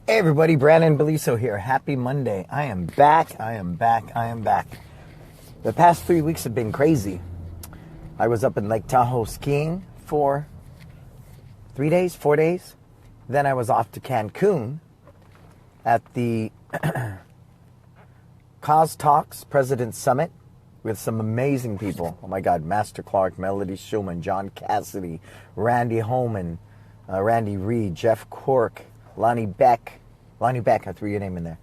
Hey everybody, Brannon Beliso here. Happy Monday. I am back. The past 3 weeks have been crazy. I was up in Lake Tahoe skiing for 4 days. Then I was off to Cancun at the Cause Talks President's Summit with some amazing people. Oh my God, Master Clark, Melody Schumann, John Cassidy, Randy Holman, Randy Reed, Jeff Quirk, Lonnie Beck, I threw your name in there.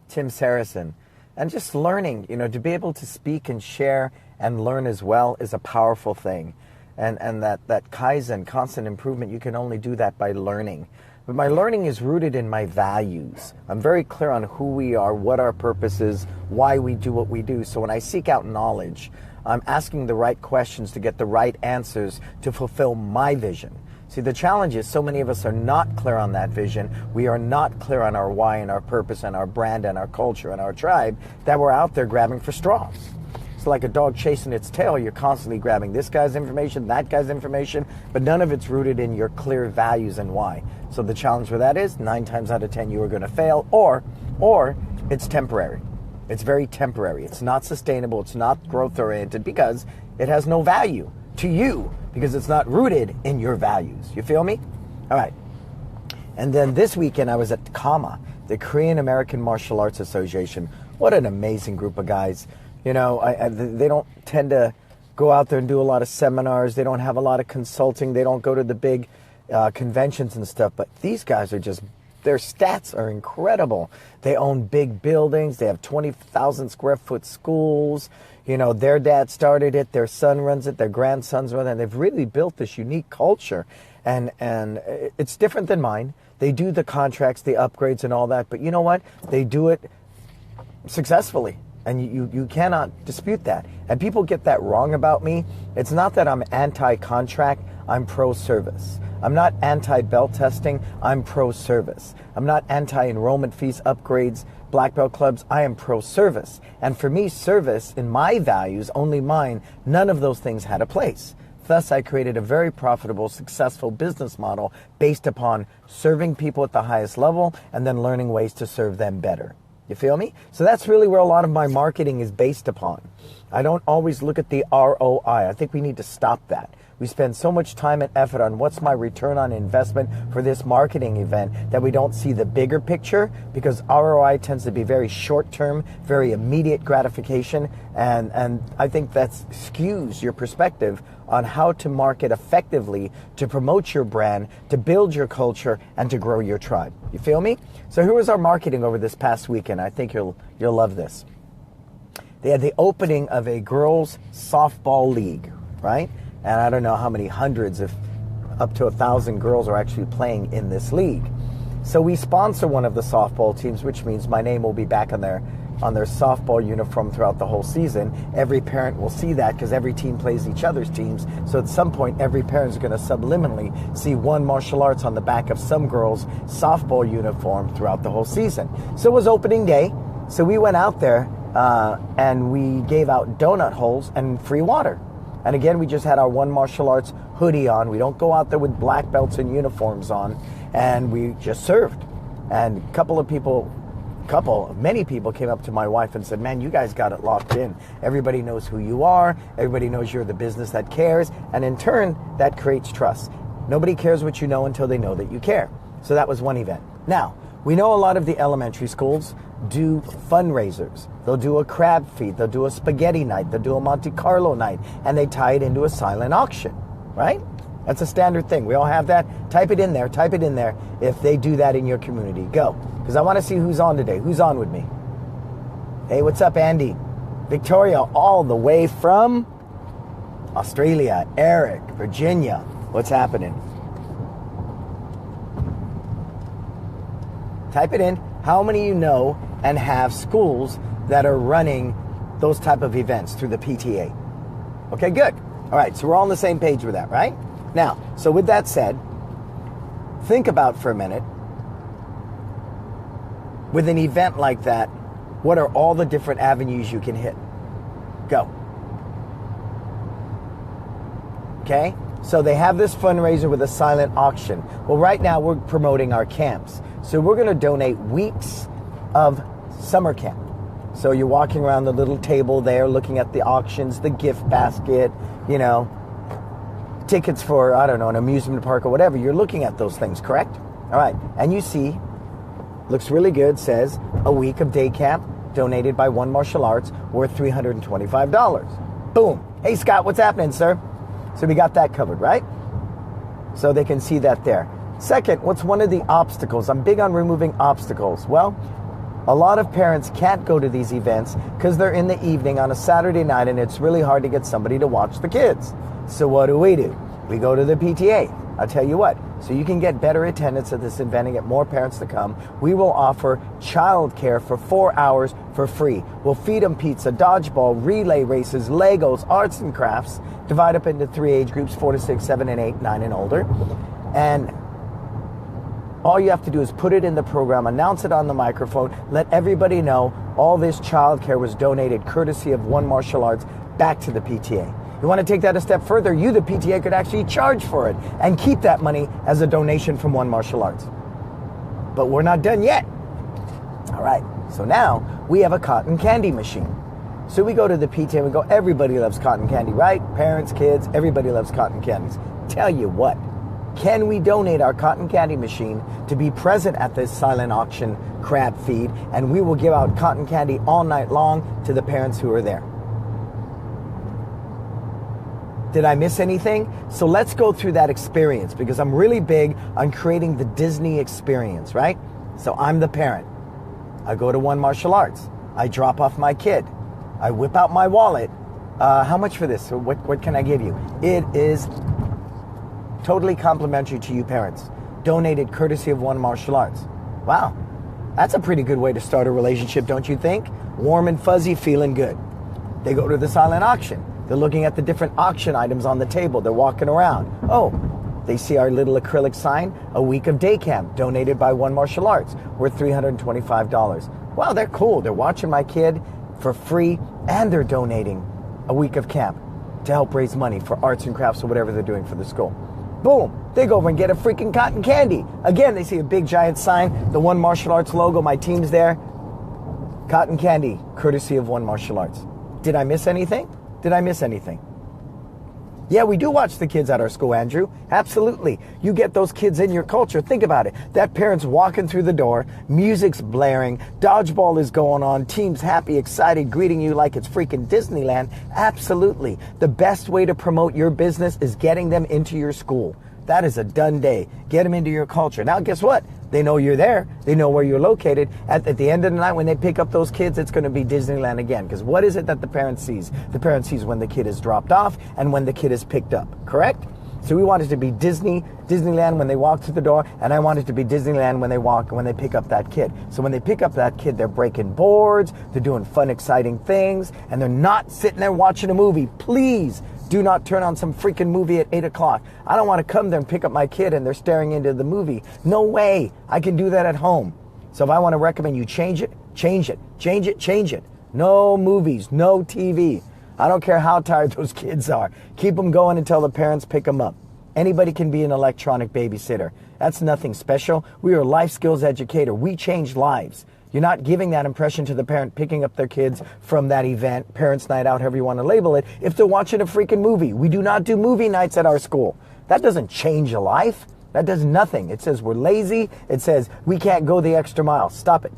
Tim Saracen. And just learning, to be able to speak and share and learn as well is a powerful thing. And that Kaizen, constant improvement, you can only do that by learning. But my learning is rooted in my values. I'm very clear on who we are, what our purpose is, why we do what we do. So when I seek out knowledge, I'm asking the right questions to get the right answers to fulfill my vision. See, the challenge is so many of us are not clear on that vision. We are not clear on our why and our purpose and our brand and our culture and our tribe, that we're out there grabbing for straws. It's like a dog chasing its tail. You're constantly grabbing this guy's information, that guy's information, but none of it's rooted in your clear values and why. So the challenge with that is 9 times out of 10 you are going to fail, or it's temporary. It's very temporary. It's not sustainable. It's not growth oriented because it has no value to you, because it's not rooted in your values. You feel me? All right. And then this weekend I was at KAMA, the Korean American Martial Arts Association. What an amazing group of guys. They don't tend to go out there and do a lot of seminars. They don't have a lot of consulting. They don't go to the big conventions and stuff. But these guys are their stats are incredible. They own big buildings. They have 20,000 square foot schools. Their dad started it. Their son runs it. Their grandsons run it. And they've really built this unique culture. And it's different than mine. They do the contracts, the upgrades and all that. But you know what? They do it successfully. And you cannot dispute that. And people get that wrong about me. It's not that I'm anti-contract. I'm pro-service. I'm not anti-belt testing. I'm pro-service. I'm not anti-enrollment fees, upgrades, black belt clubs. I am pro-service. And for me, service, in my values, only mine, none of those things had a place. Thus, I created a very profitable, successful business model based upon serving people at the highest level and then learning ways to serve them better. You feel me? So that's really where a lot of my marketing is based upon. I don't always look at the ROI. I think we need to stop that. We spend so much time and effort on what's my return on investment for this marketing event that we don't see the bigger picture, because ROI tends to be very short-term, very immediate gratification, and I think that skews your perspective on how to market effectively, to promote your brand, to build your culture, and to grow your tribe. You feel me? So here was our marketing over this past weekend. I think you'll love this. They had the opening of a girls' softball league, right? And I don't know how many hundreds, if up to 1,000 girls are actually playing in this league. So we sponsor one of the softball teams, which means my name will be back on their softball uniform throughout the whole season. Every parent will see that because every team plays each other's teams. So at some point, every parent is going to subliminally see one martial arts on the back of some girl's softball uniform throughout the whole season. So it was opening day. So we went out there and we gave out donut holes and free water. And again, we just had our One Martial Arts hoodie on. We don't go out there with black belts and uniforms on. And we just served. And many people came up to my wife and said, man, you guys got it locked in. Everybody knows who you are. Everybody knows you're the business that cares. And in turn, that creates trust. Nobody cares what you know until they know that you care. So that was one event. Now, we know a lot of the elementary schools do fundraisers. They'll do a crab feed. They'll do a spaghetti night. They'll do a Monte Carlo night. And they tie it into a silent auction, right? That's a standard thing. We all have that. Type it in there if they do that in your community. Go. Because I want to see who's on today. Who's on with me? Hey, what's up, Andy? Victoria, all the way from Australia. Eric, Virginia. What's happening? Type it in. How many of you know and have schools that are running those type of events through the PTA? Okay, good. All right, so we're all on the same page with that, right? Now, so with that said, think about for a minute, with an event like that, what are all the different avenues you can hit? Go. Okay? So they have this fundraiser with a silent auction. Well, right now we're promoting our camps. So we're going to donate weeks of summer camp. So you're walking around the little table there looking at the auctions, the gift basket, you know, tickets for, I don't know, an amusement park or whatever. You're looking at those things, correct? All right. And you see, looks really good, says a week of day camp donated by One Martial Arts worth $325. Boom. Hey, Scott, what's happening, sir? So we got that covered, right? So they can see that there. Second, what's one of the obstacles? I'm big on removing obstacles. Well, a lot of parents can't go to these events because they're in the evening on a Saturday night and it's really hard to get somebody to watch the kids. So what do? We go to the PTA. I'll tell you what, so you can get better attendance at this event and get more parents to come, we will offer childcare for 4 hours for free. We'll feed them pizza, dodgeball, relay races, Legos, arts and crafts, divide up into 3 age groups, 4 to 6, 7 and 8, 9 and older. And all you have to do is put it in the program, announce it on the microphone, let everybody know all this childcare was donated courtesy of One Martial Arts back to the PTA. You want to take that a step further, you, the PTA, could actually charge for it and keep that money as a donation from One Martial Arts. But we're not done yet. All right, so now we have a cotton candy machine. So we go to the PTA and we go, everybody loves cotton candy, right? Parents, kids, everybody loves cotton candies. Tell you what, can we donate our cotton candy machine to be present at this silent auction crab feed, and we will give out cotton candy all night long to the parents who are there. Did I miss anything? So let's go through that experience because I'm really big on creating the Disney experience, right? So I'm the parent. I go to One Martial Arts. I drop off my kid. I whip out my wallet. How much for this? What can I give you? It is totally complimentary to you parents. Donated courtesy of One Martial Arts. Wow, that's a pretty good way to start a relationship, don't you think? Warm and fuzzy, feeling good. They go to the silent auction. They're looking at the different auction items on the table. They're walking around. Oh, they see our little acrylic sign, a week of day camp donated by One Martial Arts worth $325. Wow, they're cool. They're watching my kid for free and they're donating a week of camp to help raise money for arts and crafts or whatever they're doing for the school. Boom, they go over and get a freaking cotton candy. Again, they see a big giant sign, the One Martial Arts logo, my team's there. Cotton candy, courtesy of One Martial Arts. Did I miss anything? Did I miss anything? Yeah, we do watch the kids at our school, Andrew. Absolutely. You get those kids in your culture. Think about it. That parent's walking through the door, music's blaring, dodgeball is going on, team's happy, excited, greeting you like it's freaking Disneyland. Absolutely. The best way to promote your business is getting them into your school. That is a done day. Get them into your culture. Now, guess what? They know you're there. They know where you're located. At the end of the night, when they pick up those kids, it's going to be Disneyland again. Because what is it that the parent sees? The parent sees when the kid is dropped off and when the kid is picked up. Correct? So we want it to be Disneyland when they walk through the door, and I want it to be Disneyland when they pick up that kid. So when they pick up that kid, they're breaking boards, they're doing fun, exciting things, and they're not sitting there watching a movie. Please do not turn on some freaking movie at 8 o'clock. I don't want to come there and pick up my kid and they're staring into the movie. No way. I can do that at home. So if I want to recommend you change it, change it, change it, change it. No movies, no TV. I don't care how tired those kids are. Keep them going until the parents pick them up. Anybody can be an electronic babysitter. That's nothing special. We are a life skills educator. We change lives. You're not giving that impression to the parent picking up their kids from that event, parents' night out, however you want to label it, if they're watching a freaking movie. We do not do movie nights at our school. That doesn't change a life. That does nothing. It says we're lazy. It says we can't go the extra mile. Stop it.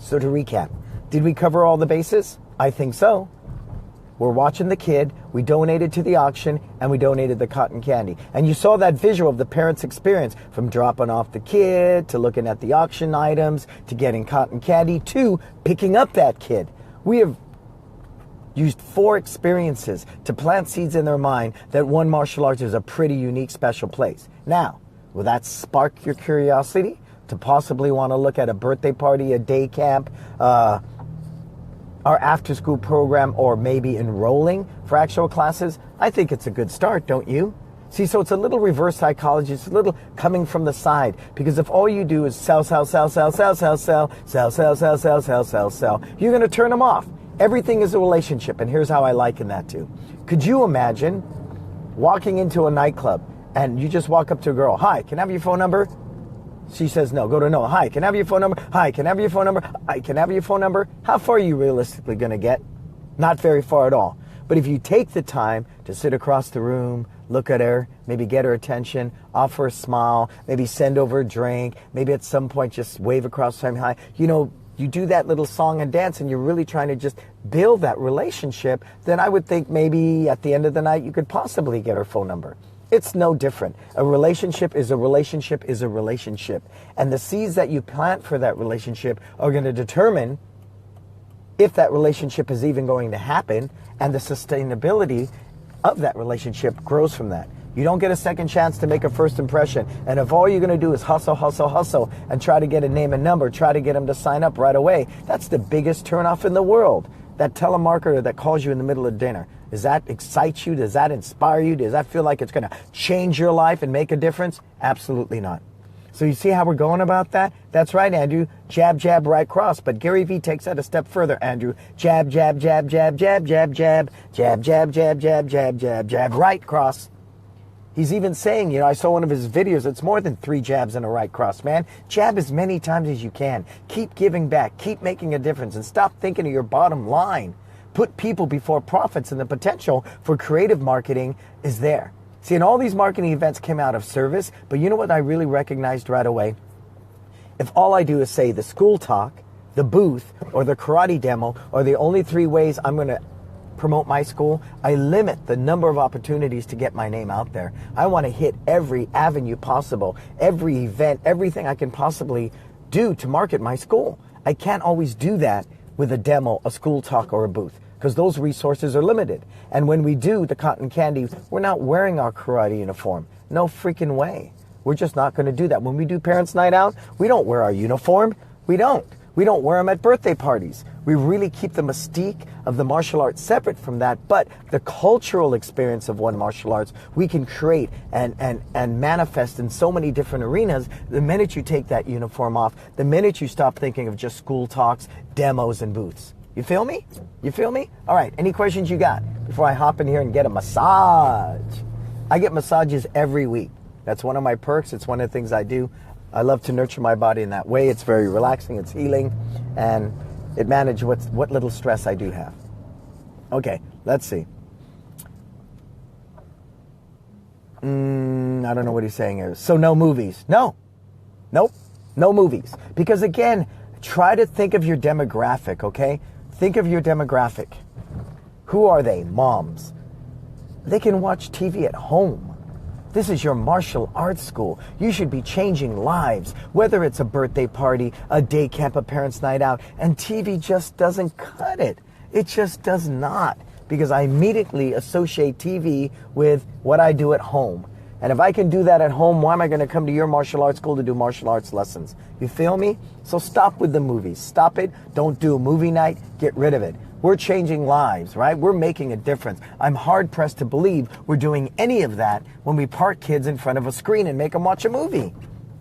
So to recap, did we cover all the bases? I think so. We're watching the kid, we donated to the auction, and we donated the cotton candy. And you saw that visual of the parent's experience, from dropping off the kid, to looking at the auction items, to getting cotton candy, to picking up that kid. We have used 4 experiences to plant seeds in their mind that One Martial Arts is a pretty unique, special place. Now, will that spark your curiosity to possibly want to look at a birthday party, a day camp, our after-school program, or maybe enrolling for actual classes? I think it's a good start, don't you? See, so it's a little reverse psychology. It's a little coming from the side. Because if all you do is sell, sell, sell, sell, sell, sell, sell, sell, sell, sell, sell, sell, sell, sell, you're going to turn them off. Everything is a relationship, and here's how I liken that to. Could you imagine walking into a nightclub and you just walk up to a girl, hi, can I have your phone number? She says no. Go to no. Hi, can I have your phone number? Hi, can I have your phone number? Hi, can I have your phone number? How far are you realistically going to get? Not very far at all. But if you take the time to sit across the room, look at her, maybe get her attention, offer a smile, maybe send over a drink, maybe at some point just wave across the time, hi. You know, you do that little song and dance and you're really trying to just build that relationship, then I would think maybe at the end of the night you could possibly get her phone number. It's no different. A relationship is a relationship is a relationship. And the seeds that you plant for that relationship are going to determine if that relationship is even going to happen, and the sustainability of that relationship grows from that. You don't get a second chance to make a first impression. And if all you're going to do is hustle, hustle, hustle, and try to get a name and number, try to get them to sign up right away, that's the biggest turnoff in the world. That telemarketer that calls you in the middle of dinner, does that excite you? Does that inspire you? Does that feel like it's going to change your life and make a difference? Absolutely not. So you see how we're going about that? That's right, Andrew. Jab, jab, right, cross. But Gary Vee takes that a step further, Andrew. Jab, jab, jab, jab, jab, jab, jab, jab, jab, jab, jab, jab, jab, jab, right, cross. He's even saying, I saw one of his videos, it's more than 3 jabs and a right cross, man. Jab as many times as you can. Keep giving back. Keep making a difference. And stop thinking of your bottom line. Put people before profits, and the potential for creative marketing is there. See, and all these marketing events came out of service, but you know what I really recognized right away? If all I do is say the school talk, the booth, or the karate demo are the only 3 ways I'm going to promote my school, I limit the number of opportunities to get my name out there. I want to hit every avenue possible, every event, everything I can possibly do to market my school. I can't always do that with a demo, a school talk, or a booth, because those resources are limited. And when we do the cotton candy, we're not wearing our karate uniform. No freaking way. We're just not going to do that. When we do Parents' Night Out, we don't wear our uniform. We don't. We don't wear them at birthday parties. We really keep the mystique of the martial arts separate from that, but the cultural experience of one martial arts we can create and manifest in so many different arenas. The minute you take that uniform off, the minute you stop thinking of just school talks, demos, and booths. You feel me? You feel me? All right, any questions you got before I hop in here and get a massage? I get massages every week. That's one of my perks. It's one of the things I do. I love to nurture my body in that way. It's very relaxing, it's healing, and it manages what little stress I do have. Okay, let's see. I don't know what he's saying here. So no movies. No movies. Because again, try to think of your demographic, okay? Think of your demographic. Who are they? Moms. They can watch TV at home. This is your martial arts school. You should be changing lives, whether it's a birthday party, a day camp, a parents' night out, and TV just doesn't cut it. It just does not, because I immediately associate TV with what I do at home. And if I can do that at home, why am I going to come to your martial arts school to do martial arts lessons? You feel me? So stop with the movies. Stop it. Don't do a movie night. Get rid of it. We're changing lives, right? We're making a difference. I'm hard-pressed to believe we're doing any of that when we park kids in front of a screen and make them watch a movie.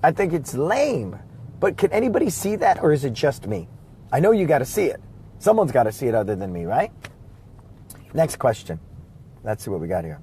I think it's lame. But can anybody see that, or is it just me? I know you got to see it. Someone's got to see it other than me, right? Next question. Let's see what we got here.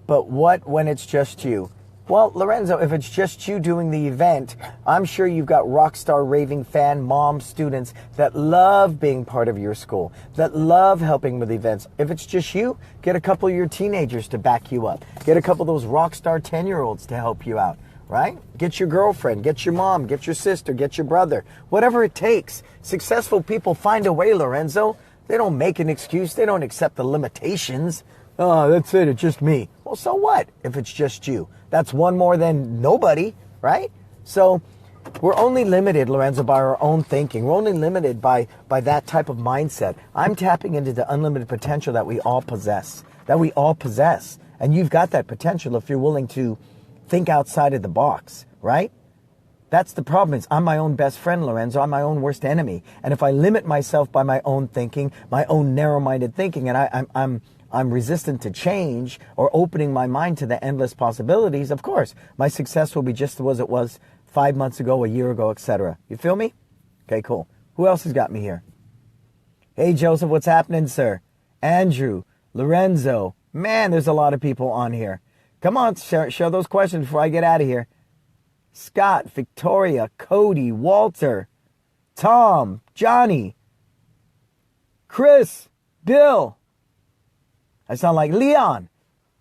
But what when it's just you? Well, Lorenzo, if it's just you doing the event, I'm sure you've got rock star raving fan mom students that love being part of your school, that love helping with events. If it's just you, get a couple of your teenagers to back you up. Get a couple of those rock star 10-year-olds to help you out, right? Get your girlfriend, get your mom, get your sister, get your brother, whatever it takes. Successful people find a way, Lorenzo. They don't make an excuse. They don't accept the limitations. Oh, that's it. It's just me. Well, so what if it's just you? That's one more than nobody, right? So we're only limited, Lorenzo, by our own thinking. We're only limited by that type of mindset. I'm tapping into the unlimited potential that we all possess, And you've got that potential if you're willing to think outside of the box, right? That's the problem. Is I'm my own best friend, Lorenzo. I'm my own worst enemy. And if I limit myself by my own thinking, my own narrow-minded thinking, and I'm resistant to change or opening my mind to the endless possibilities, of course, my success will be just as it was 5 months ago, a year ago, etc. You feel me? Okay, cool. Who else has got me here? Hey, Joseph, what's happening, sir? Andrew, Lorenzo. Man, there's a lot of people on here. Come on, share those questions before I get out of here. Scott, Victoria, Cody, Walter, Tom, Johnny, Chris, Bill. I sound like Leon.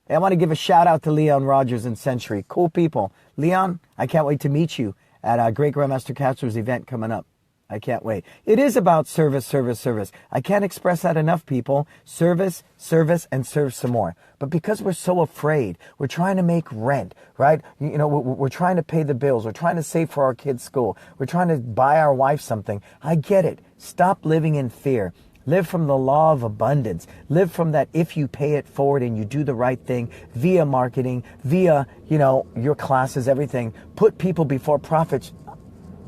Hey, I want to give a shout out to Leon Rogers and Century. Cool people. Leon, I can't wait to meet you at Great Grandmaster Castro's event coming up. I can't wait. It is about service, service, service. I can't express that enough, people. Service, service, and serve some more. But because we're so afraid, we're trying to make rent, right? You know, we're trying to pay the bills. We're trying to save for our kids' school. We're trying to buy our wife something. I get it. Stop living in fear. Live from the law of abundance. Live from that if you pay it forward and you do the right thing via marketing, via, your classes, everything. Put people before profits.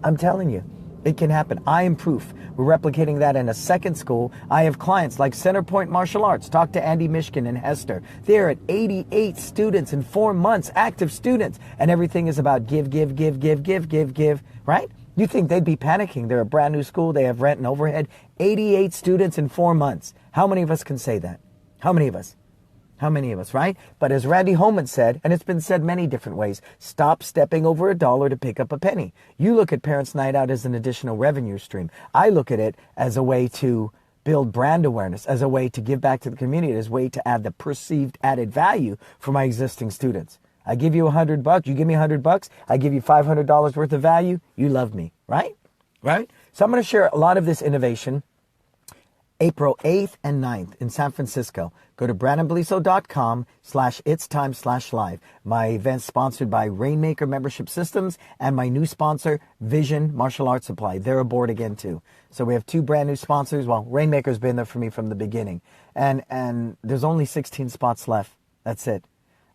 I'm telling you. It can happen. I am proof. We're replicating that in a second school. I have clients like Centerpoint Martial Arts. Talk to Andy Mishkin and Hester. They're at 88 students in 4 months, active students. And everything is about give, give, give, give, give, give, give, right? You think they'd be panicking. They're a brand new school. They have rent and overhead. 88 students in 4 months. How many of us can say that? How many of us? How many of us, right? But as Randy Holman said, and it's been said many different ways, stop stepping over $1 to pick up a penny. You look at Parents Night Out as an additional revenue stream. I look at it as a way to build brand awareness, as a way to give back to the community, as a way to add the perceived added value for my existing students. I give you $100, you give me $100, I give you $500 worth of value, you love me, right? Right? So I'm going to share a lot of this innovation April 8th and 9th in San Francisco. Go to brannonbeliso.com/itstime/live. My event's sponsored by Rainmaker Membership Systems and my new sponsor, Vision Martial Arts Supply. They're aboard again too. So we have 2 brand new sponsors. Well, Rainmaker's been there for me from the beginning. And there's only 16 spots left. That's it.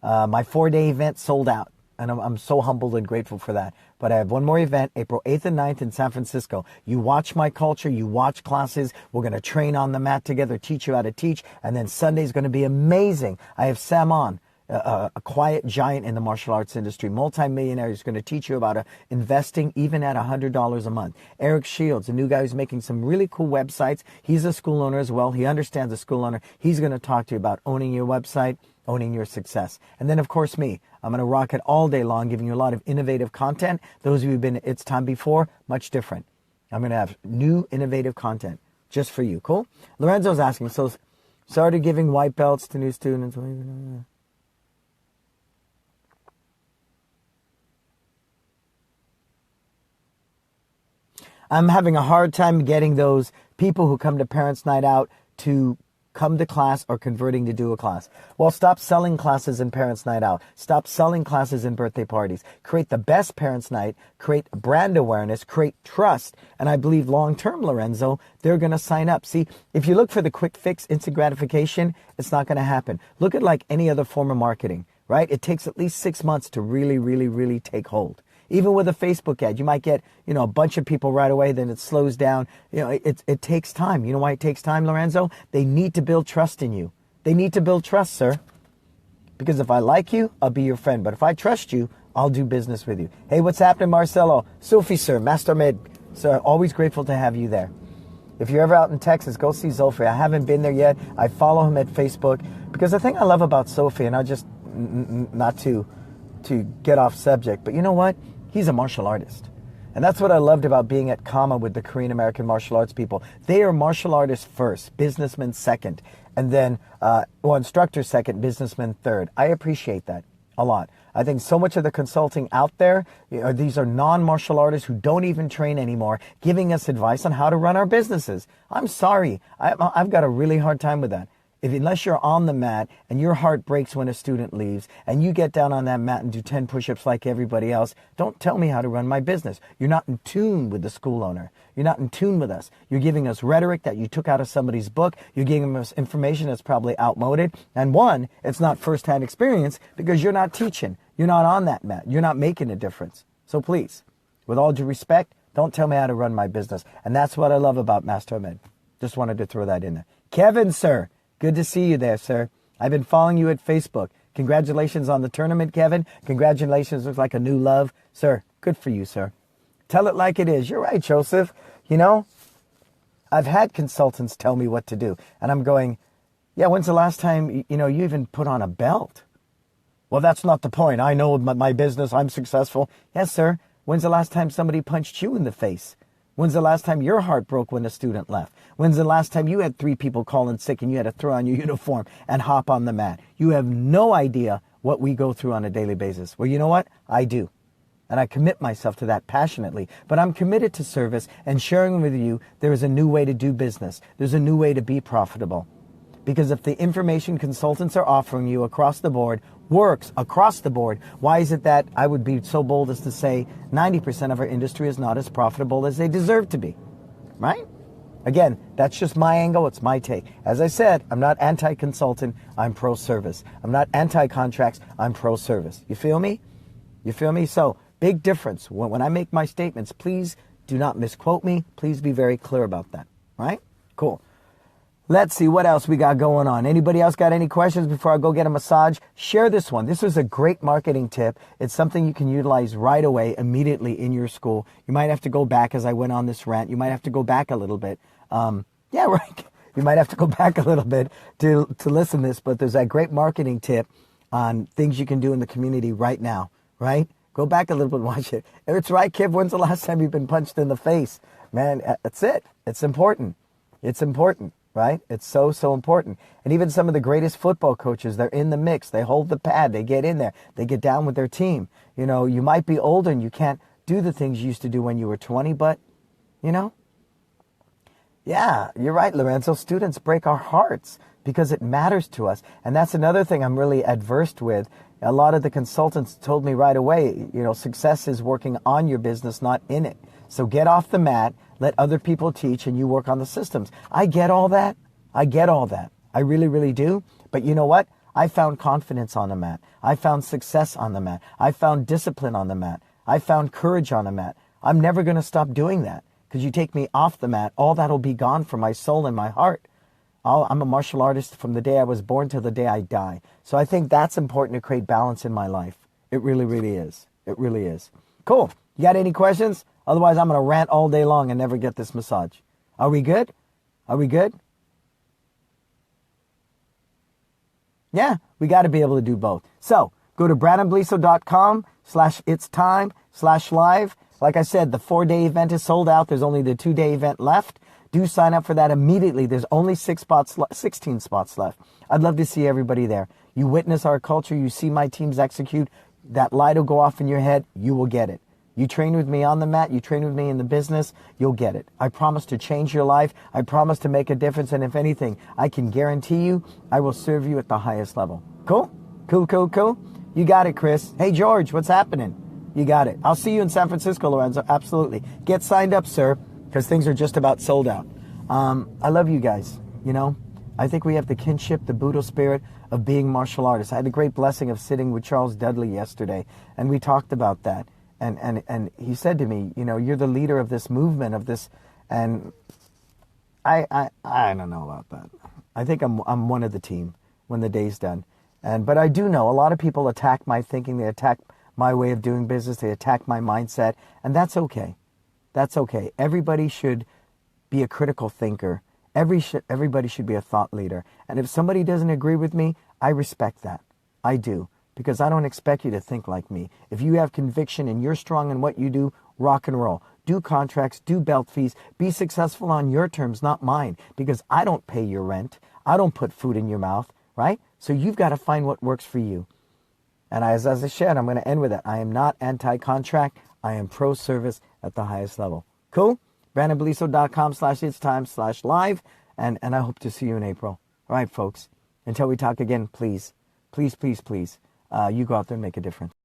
My 4-day event sold out. And I'm so humbled and grateful for that. But I have one more event, April 8th and 9th in San Francisco. You watch my culture. You watch classes. We're going to train on the mat together, teach you how to teach. And then Sunday's going to be amazing. I have Sam on, a quiet giant in the martial arts industry, multimillionaire, who's going to teach you about investing even at $100 a month. Eric Shields, a new guy who's making some really cool websites. He's a school owner as well. He understands the school owner. He's going to talk to you about owning your website, owning your success. And then, of course, me. I'm going to rock it all day long, giving you a lot of innovative content. Those of you who've been at It's Time before, much different. I'm going to have new innovative content just for you. Cool? Lorenzo's asking, so started giving white belts to new students. I'm having a hard time getting those people who come to Parents Night Out to come to class or converting to do a class. Well, stop selling classes in Parents Night Out. Stop selling classes in birthday parties. Create the best Parents Night. Create brand awareness. Create trust. And I believe long-term, Lorenzo, they're going to sign up. See, if you look for the quick fix, instant gratification, it's not going to happen. Look at like any other form of marketing, right? It takes at least 6 months to really, really, really take hold. Even with a Facebook ad, you might get, a bunch of people right away, then it slows down. It takes time. You know why it takes time, Lorenzo? They need to build trust in you. They need to build trust, sir. Because if I like you, I'll be your friend. But if I trust you, I'll do business with you. Hey, what's happening, Marcelo? Sophie, sir. Master Med. Sir, always grateful to have you there. If you're ever out in Texas, go see Zulfi. I haven't been there yet. I follow him at Facebook. Because the thing I love about Sophie, and I just, not to get off subject, but you know what? He's a martial artist. And that's what I loved about being at Kama with the Korean American martial arts people. They are martial artists first, businessmen second, and then, instructors second, businessmen third. I appreciate that a lot. I think so much of the consulting out there, these are non-martial artists who don't even train anymore, giving us advice on how to run our businesses. I'm sorry. I've got a really hard time with that. Unless you're on the mat and your heart breaks when a student leaves and you get down on that mat and do 10 push-ups like everybody else, don't tell me how to run my business. You're not in tune with the school owner. You're not in tune with us. You're giving us rhetoric that you took out of somebody's book. You're giving us information that's probably outmoded. And one, it's not firsthand experience because you're not teaching. You're not on that mat. You're not making a difference. So please, with all due respect, don't tell me how to run my business. And that's what I love about Master Ahmed. Just wanted to throw that in there. Kevin, sir. Good to see you there, sir. I've been following you at Facebook. Congratulations on the tournament, Kevin. Congratulations. Looks like a new love. Sir, good for you, sir. Tell it like it is. You're right, Joseph. I've had consultants tell me what to do. And I'm going, Yeah, when's the last time, you even put on a belt? Well, that's not the point. I know my business, I'm successful. Yes, sir. When's the last time somebody punched you in the face? When's the last time your heart broke when a student left? When's the last time you had 3 people calling sick and you had to throw on your uniform and hop on the mat? You have no idea what we go through on a daily basis. Well, you know what? I do. And I commit myself to that passionately. But I'm committed to service and sharing with you there is a new way to do business. There's a new way to be profitable. Because if the information consultants are offering you across the board works across the board, why is it that I would be so bold as to say 90% of our industry is not as profitable as they deserve to be, right? Again, that's just my angle. It's my take. As I said, I'm not anti-consultant. I'm pro-service. I'm not anti-contracts. I'm pro-service. You feel me? You feel me? So, big difference. When I make my statements, please do not misquote me. Please be very clear about that, right? Cool. Let's see what else we got going on. Anybody else got any questions before I go get a massage? Share this one. This was a great marketing tip. It's something you can utilize right away, immediately in your school. You might have to go back as I went on this rant. You might have to go back a little bit. Yeah, right. You might have to go back a little bit to listen to this, but there's that great marketing tip on things you can do in the community right now, right? Go back a little bit and watch it. If it's right, kid, when's the last time you've been punched in the face? Man, that's it. It's important. It's important. Right? It's so, so important. And even some of the greatest football coaches, they're in the mix. They hold the pad. They get in there. They get down with their team. You might be older and you can't do the things you used to do when you were 20, but, yeah, you're right, Lorenzo. Students break our hearts because it matters to us. And that's another thing I'm really adverse with. A lot of the consultants told me right away, success is working on your business, not in it. So get off the mat. Let other people teach and you work on the systems. I get all that. I really, really do. But you know what? I found confidence on the mat. I found success on the mat. I found discipline on the mat. I found courage on the mat. I'm never going to stop doing that because you take me off the mat, all that will be gone from my soul and my heart. I'm a martial artist from the day I was born till the day I die. So I think that's important to create balance in my life. It really, really is. It really is. Cool. You got any questions? Otherwise, I'm going to rant all day long and never get this massage. Are we good? Are we good? Yeah, we got to be able to do both. So go to brannonbeliso.com/itstime/live. Like I said, the 4-day event is sold out. There's only the 2-day event left. Do sign up for that immediately. There's only 16 spots left. I'd love to see everybody there. You witness our culture. You see my teams execute. That light will go off in your head. You will get it. You train with me on the mat, you train with me in the business, you'll get it. I promise to change your life. I promise to make a difference. And if anything, I can guarantee you, I will serve you at the highest level. Cool? Cool. You got it, Chris. Hey, George, what's happening? You got it. I'll see you in San Francisco, Lorenzo. Absolutely. Get signed up, sir, because things are just about sold out. I love you guys. I think we have the kinship, the Buddha spirit of being martial artists. I had the great blessing of sitting with Charles Dudley yesterday, and we talked about that. And he said to me, you're the leader of this movement, of this, and I don't know about that. I think I'm one of the team when the day's done. But I do know a lot of people attack my thinking, they attack my way of doing business, they attack my mindset, and that's okay. That's okay. Everybody should be a critical thinker. Everybody should be a thought leader. And if somebody doesn't agree with me, I respect that. I do. Because I don't expect you to think like me. If you have conviction and you're strong in what you do, rock and roll. Do contracts, do belt fees, be successful on your terms, not mine. Because I don't pay your rent. I don't put food in your mouth, right? So you've got to find what works for you. And as I said, I'm going to end with it. I am not anti-contract. I am pro-service at the highest level. Cool? brannonbeliso.com/itstime/live. And I hope to see you in April. All right, folks. Until we talk again, please, you go out there and make a difference.